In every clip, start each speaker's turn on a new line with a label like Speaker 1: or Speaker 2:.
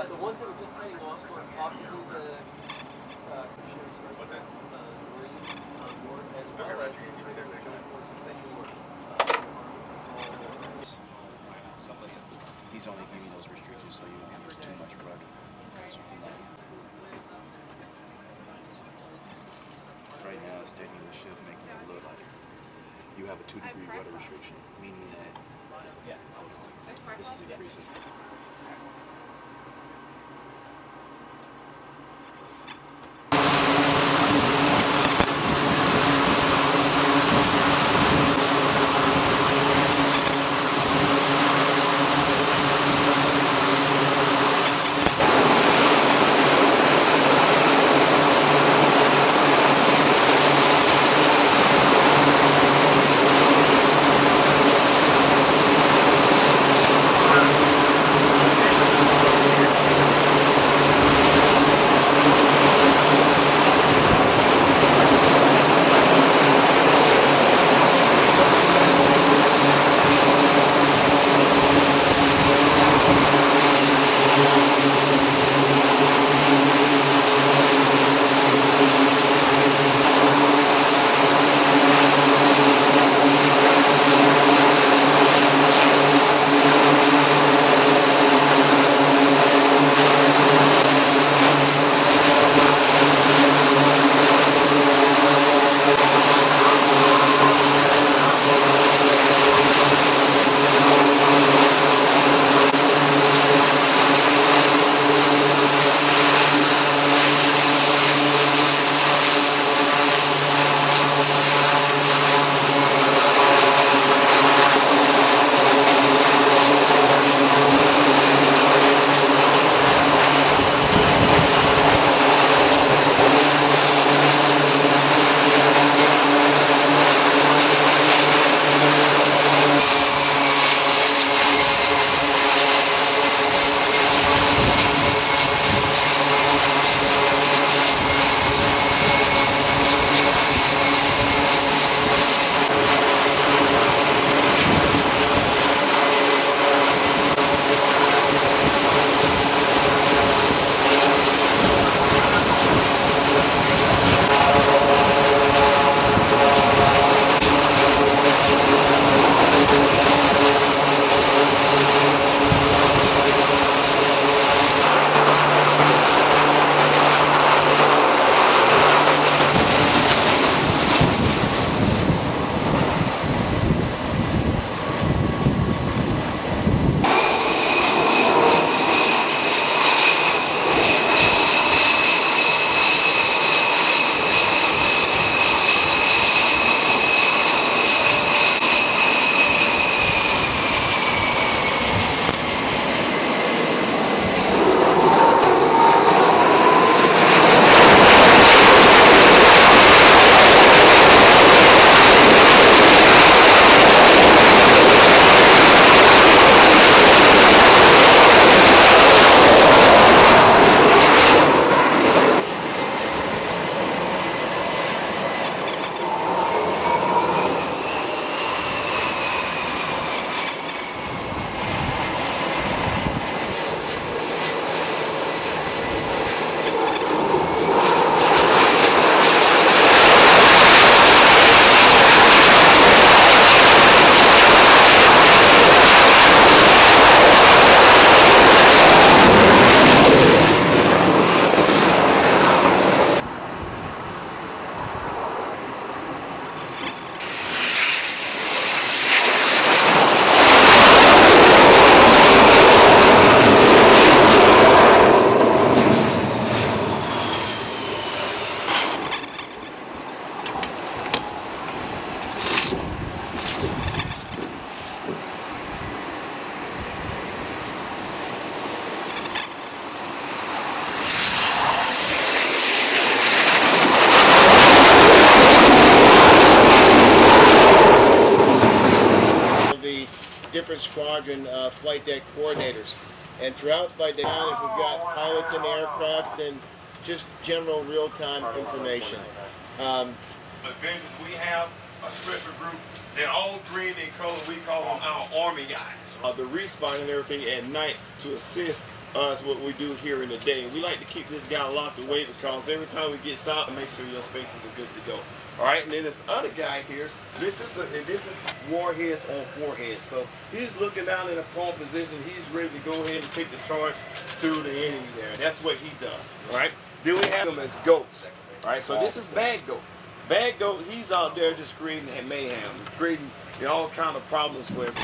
Speaker 1: The ones that were just hanging off were possibly the
Speaker 2: what's that?
Speaker 1: Marines on board, as well as the joint forces that you were.
Speaker 3: He's only giving those restrictions so you don't have too much rudder. Right now it's taking the ship, making it look like you have a 2-degree rudder restriction, meaning that this is increasing.
Speaker 4: different squadron flight deck coordinators. And throughout flight deck, we've got pilots in the aircraft and just general real-time information.
Speaker 2: Adventures, we have a special group. They're all green in color. We call them our Army guys.
Speaker 5: The respawn and everything at night to assist That's what we do here in the day. We like to keep this guy locked away because every time we get out, make sure your spaces are good to go. All right, and then this other guy here, this is warheads on forehead. So he's looking down in a prone position. He's ready to go ahead and take the charge to the enemy there. That's what he does. All right. Then we have them as goats. All right. So this is bad goat. Bad goat. He's out there just creating mayhem, creating all kind of problems for everybody.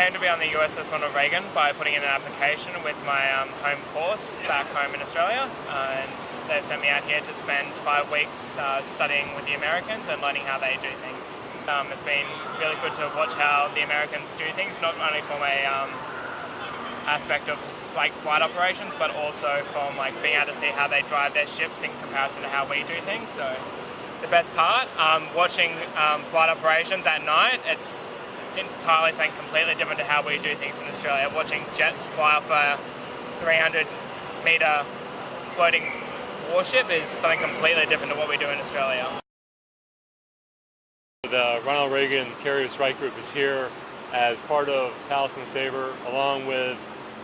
Speaker 6: came to be on the USS Ronald Reagan by putting in an application with my home course back home in Australia, and they've sent me out here to spend 5 weeks studying with the Americans and learning how they do things. It's been really good to watch how the Americans do things, not only from a aspect of like flight operations, but also from like being able to see how they drive their ships in comparison to how we do things. So the best part, watching flight operations at night, it's entirely something completely different to how we do things in Australia. Watching jets fly off a 300-meter floating warship is something completely different to what we do in Australia.
Speaker 7: The Ronald Reagan Carrier Strike Group is here as part of Talisman Saber, along with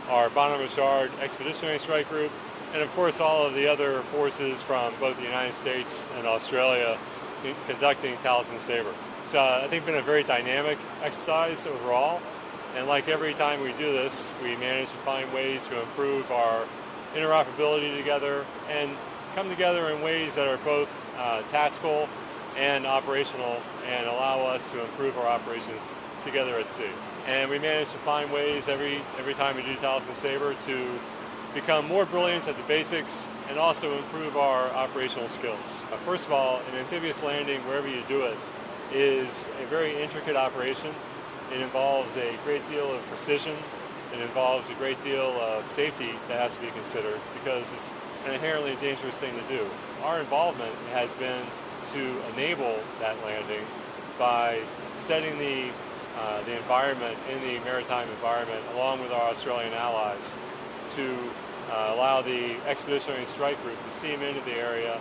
Speaker 7: our Bonham Richard Expeditionary Strike Group, and of course all of the other forces from both the United States and Australia conducting Talisman Saber. It's I think been a very dynamic exercise overall, and like every time we do this, we manage to find ways to improve our interoperability together and come together in ways that are both tactical and operational, and allow us to improve our operations together at sea. And we manage to find ways every time we do Talisman Saber to become more brilliant at the basics and also improve our operational skills. First of all, an amphibious landing, wherever you do it, is a very intricate operation. It involves a great deal of precision. It involves a great deal of safety that has to be considered because it's an inherently dangerous thing to do. Our involvement has been to enable that landing by setting the environment in the maritime environment along with our Australian allies to allow the Expeditionary Strike Group to steam into the area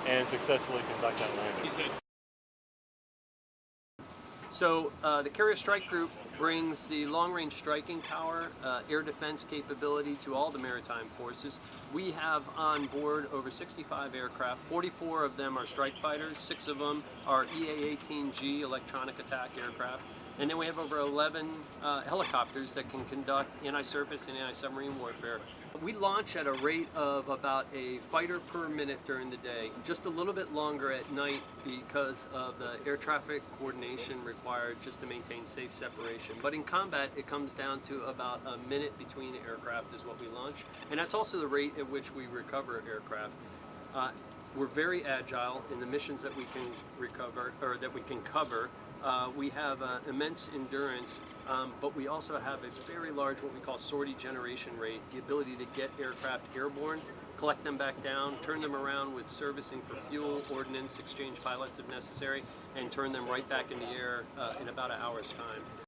Speaker 7: and successfully conduct that landing.
Speaker 1: So the Carrier Strike Group brings the long-range striking power, air defense capability to all the maritime forces. We have on board over 65 aircraft. 44 of them are strike fighters, 6 of them are EA-18G electronic attack aircraft. And then we have over 11 helicopters that can conduct anti-surface and anti-submarine warfare. We launch at a rate of about a fighter per minute during the day, just a little bit longer at night because of the air traffic coordination required just to maintain safe separation. But in combat, it comes down to about a minute between aircraft is what we launch. And that's also the rate at which we recover aircraft. We're very agile in the missions that we can recover, or that we can cover. We have immense endurance, but we also have a very large, what we call sortie generation rate, the ability to get aircraft airborne, collect them back down, turn them around with servicing for fuel, ordnance, exchange pilots if necessary, and turn them right back in the air in about an hour's time.